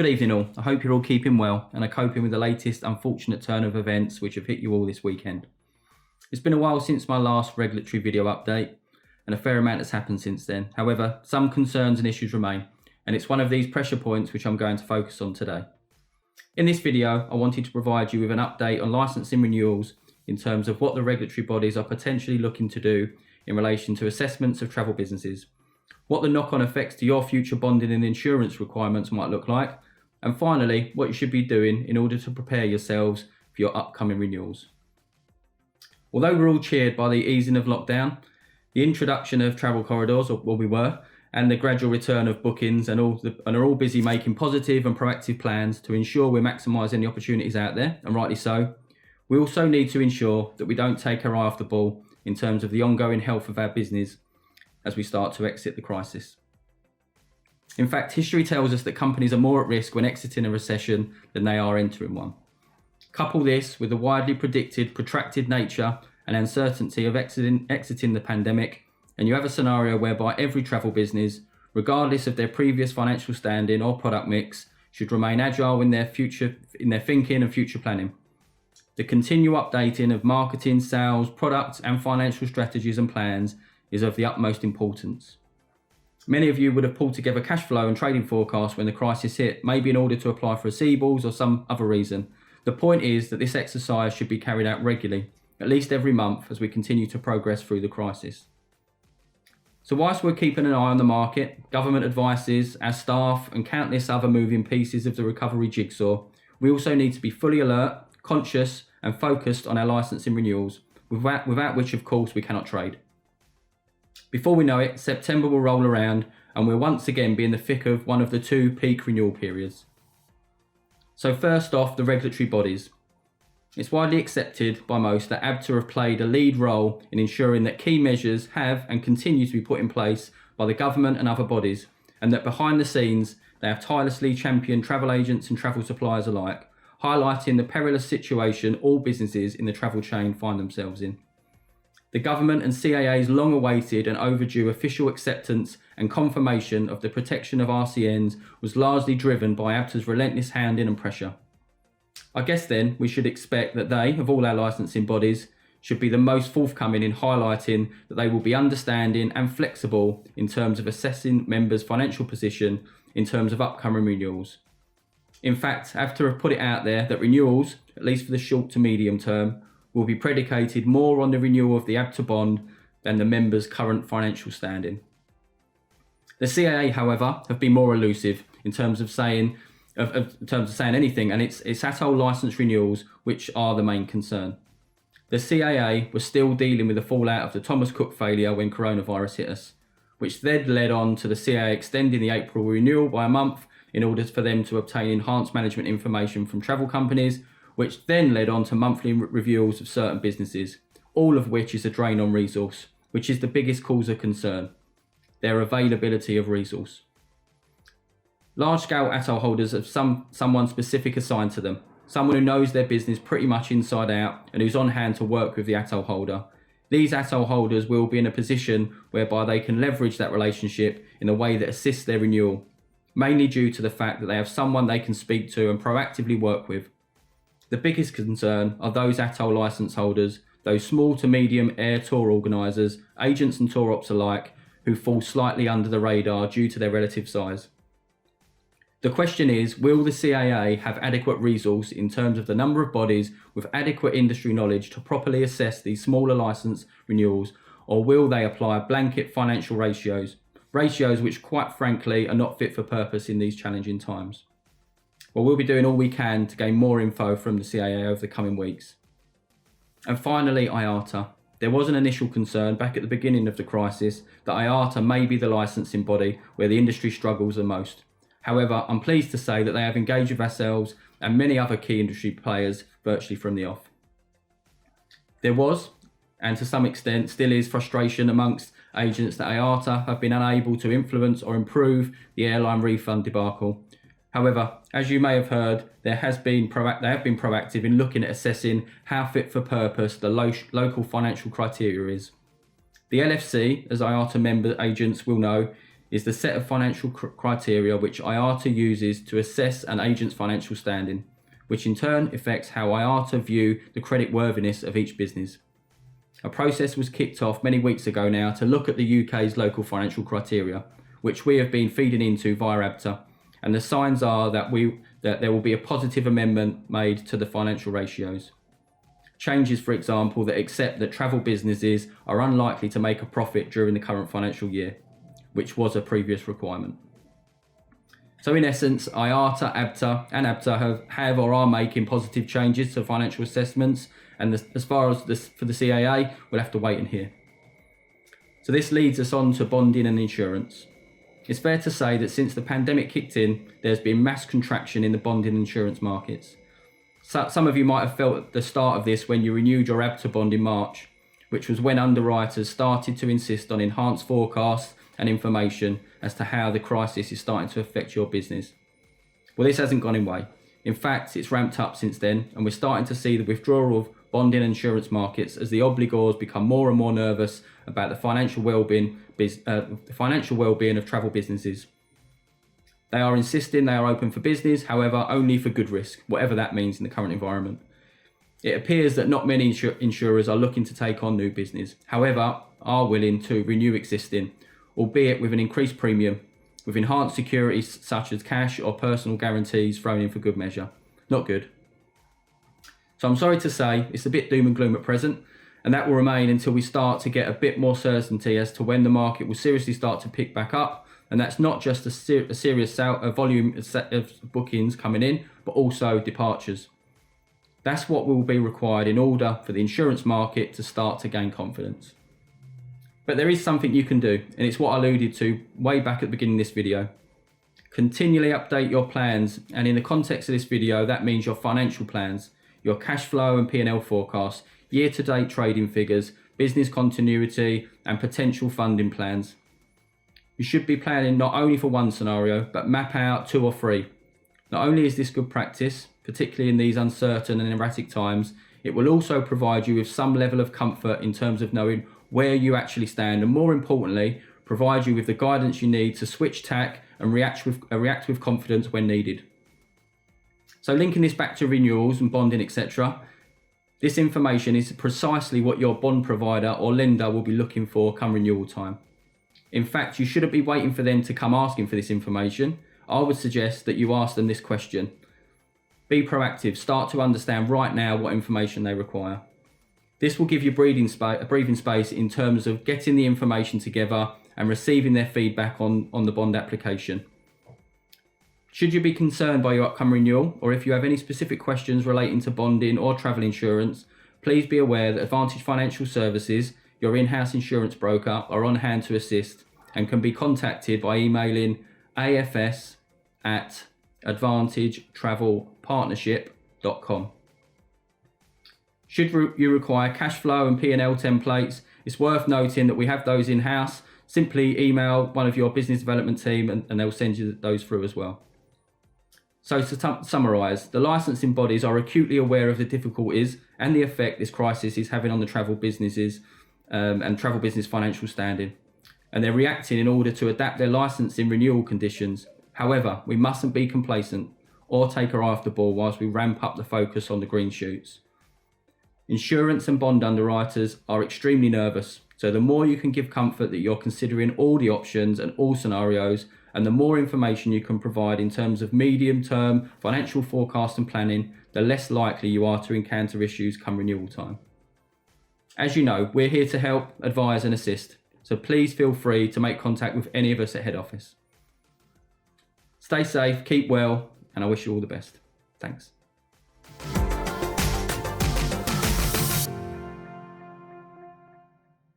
Good evening all. I hope you're all keeping well and are coping with the latest unfortunate turn of events which have hit you all this weekend. It's been a while since my last regulatory video update and a fair amount has happened since then. However, some concerns and issues remain, and it's one of these pressure points which I'm going to focus on today. In this video, I wanted to provide you with an update on licensing renewals in terms of what the regulatory bodies are potentially looking to do in relation to assessments of travel businesses, what the knock-on effects to your future bonding and insurance requirements might look like, and finally, what you should be doing in order to prepare yourselves for your upcoming renewals. Although we're all cheered by the easing of lockdown, the introduction of travel corridors, or well, we were, and the gradual return of bookings and are all busy making positive and proactive plans to ensure we're maximising the opportunities out there, and rightly so, we also need to ensure that we don't take our eye off the ball in terms of the ongoing health of our business as we start to exit the crisis. In fact, history tells us that companies are more at risk when exiting a recession than they are entering one. Couple this with the widely predicted protracted nature and uncertainty of exiting the pandemic, and you have a scenario whereby every travel business, regardless of their previous financial standing or product mix, should remain agile in their thinking and future planning. The continued updating of marketing, sales, products and financial strategies and plans is of the utmost importance. Many of you would have pulled together cash flow and trading forecasts when the crisis hit, maybe in order to apply for receivables or some other reason. The point is that this exercise should be carried out regularly, at least every month, as we continue to progress through the crisis. So whilst we're keeping an eye on the market, government advices, our staff and countless other moving pieces of the recovery jigsaw, we also need to be fully alert, conscious and focused on our licensing renewals, without which of course we cannot trade. Before we know it, September will roll around and we'll once again be in the thick of one of the two peak renewal periods. So first off, the regulatory bodies. It's widely accepted by most that ABTA have played a lead role in ensuring that key measures have and continue to be put in place by the government and other bodies, and that behind the scenes they have tirelessly championed travel agents and travel suppliers alike, highlighting the perilous situation all businesses in the travel chain find themselves in. The government and CAA's long-awaited and overdue official acceptance and confirmation of the protection of RCNs was largely driven by ABTA's relentless handing and pressure. I guess then we should expect that they, of all our licensing bodies, should be the most forthcoming in highlighting that they will be understanding and flexible in terms of assessing members' financial position in terms of upcoming renewals. In fact, ABTA have put it out there that renewals, at least for the short to medium term, will be predicated more on the renewal of the ABTA bond than the members' current financial standing. The CAA, however, have been more elusive in terms of saying anything, and it's ATOL licence renewals which are the main concern. The CAA was still dealing with the fallout of the Thomas Cook failure when coronavirus hit us, which then led on to the CAA extending the April renewal by a month in order for them to obtain enhanced management information from travel companies, which then led on to monthly reviews of certain businesses, all of which is a drain on resource, which is the biggest cause of concern, their availability of resource. Large-scale ATOL holders have someone specific assigned to them, someone who knows their business pretty much inside out and who's on hand to work with the ATOL holder. These ATOL holders will be in a position whereby they can leverage that relationship in a way that assists their renewal, mainly due to the fact that they have someone they can speak to and proactively work with. The biggest concern are those ATOL licence holders, those small to medium air tour organisers, agents and tour ops alike, who fall slightly under the radar due to their relative size. The question is, will the CAA have adequate resource in terms of the number of bodies with adequate industry knowledge to properly assess these smaller licence renewals, or will they apply blanket financial ratios which quite frankly are not fit for purpose in these challenging times? Well, we'll be doing all we can to gain more info from the CAA over the coming weeks. And finally, Iata. There was an initial concern back at the beginning of the crisis that Iata may be the licensing body where the industry struggles the most. However, I'm pleased to say that they have engaged with ourselves and many other key industry players virtually from the off. There was, and to some extent still is, frustration amongst agents that Iata have been unable to influence or improve the airline refund debacle. However, as you may have heard, they have been proactive in looking at assessing how fit for purpose the local financial criteria is. The LFC, as Iata member agents will know, is the set of financial criteria which Iata uses to assess an agent's financial standing, which in turn affects how Iata view the creditworthiness of each business. A process was kicked off many weeks ago now to look at the UK's local financial criteria, which we have been feeding into via ABTA, and the signs are that there will be a positive amendment made to the financial ratios. Changes, for example, that accept that travel businesses are unlikely to make a profit during the current financial year, which was a previous requirement. So in essence, Iata, ABTA and ABTA have or are making positive changes to financial assessments, and as far as for the CAA, we'll have to wait and hear. So this leads us on to bonding and insurance. It's fair to say that since the pandemic kicked in, there's been mass contraction in the bonding and insurance markets. So some of you might have felt at the start of this when you renewed your ABTA bond in March, which was when underwriters started to insist on enhanced forecasts and information as to how the crisis is starting to affect your business. Well, this hasn't gone away. In fact, it's ramped up since then, and we're starting to see the withdrawal of bonding and insurance markets as the obligors become more and more nervous about the financial well-being of travel businesses. They are insisting they are open for business, however, only for good risk, whatever that means in the current environment. It appears that not many insurers are looking to take on new business, however, are willing to renew existing, albeit with an increased premium, with enhanced securities such as cash or personal guarantees thrown in for good measure. Not good. So I'm sorry to say, it's a bit doom and gloom at present, and that will remain until we start to get a bit more certainty as to when the market will seriously start to pick back up. And that's not just a serious volume of bookings coming in, but also departures. That's what will be required in order for the insurance market to start to gain confidence. But there is something you can do, and it's what I alluded to way back at the beginning of this video. Continually update your plans, and in the context of this video, that means your financial plans, your cash flow and P&L forecasts, year-to-date trading figures, business continuity, and potential funding plans. You should be planning not only for one scenario, but map out 2 or 3. Not only is this good practice, particularly in these uncertain and erratic times, it will also provide you with some level of comfort in terms of knowing where you actually stand, and more importantly, provide you with the guidance you need to switch tack and react with confidence when needed. So linking this back to renewals and bonding, etc., this information is precisely what your bond provider or lender will be looking for come renewal time. In fact, you shouldn't be waiting for them to come asking for this information. I would suggest that you ask them this question. Be proactive, start to understand right now what information they require. This will give you breathing space in terms of getting the information together and receiving their feedback on the bond application. Should you be concerned by your upcoming renewal, or if you have any specific questions relating to bonding or travel insurance, please be aware that Advantage Financial Services, your in-house insurance broker, are on hand to assist and can be contacted by emailing afs@advantagetravelpartnership.com. Should you require cash flow and P&L templates, it's worth noting that we have those in-house. Simply email one of your business development team and they'll send you those through as well. So to summarise, the licensing bodies are acutely aware of the difficulties and the effect this crisis is having on the travel businesses and travel business financial standing. And they're reacting in order to adapt their licensing renewal conditions. However, we mustn't be complacent or take our eye off the ball whilst we ramp up the focus on the green shoots. Insurance and bond underwriters are extremely nervous, so the more you can give comfort that you're considering all the options and all scenarios, and the more information you can provide in terms of medium-term financial forecast and planning, the less likely you are to encounter issues come renewal time. As you know, we're here to help, advise and assist, so please feel free to make contact with any of us at head office. Stay safe, keep well, and I wish you all the best. Thanks.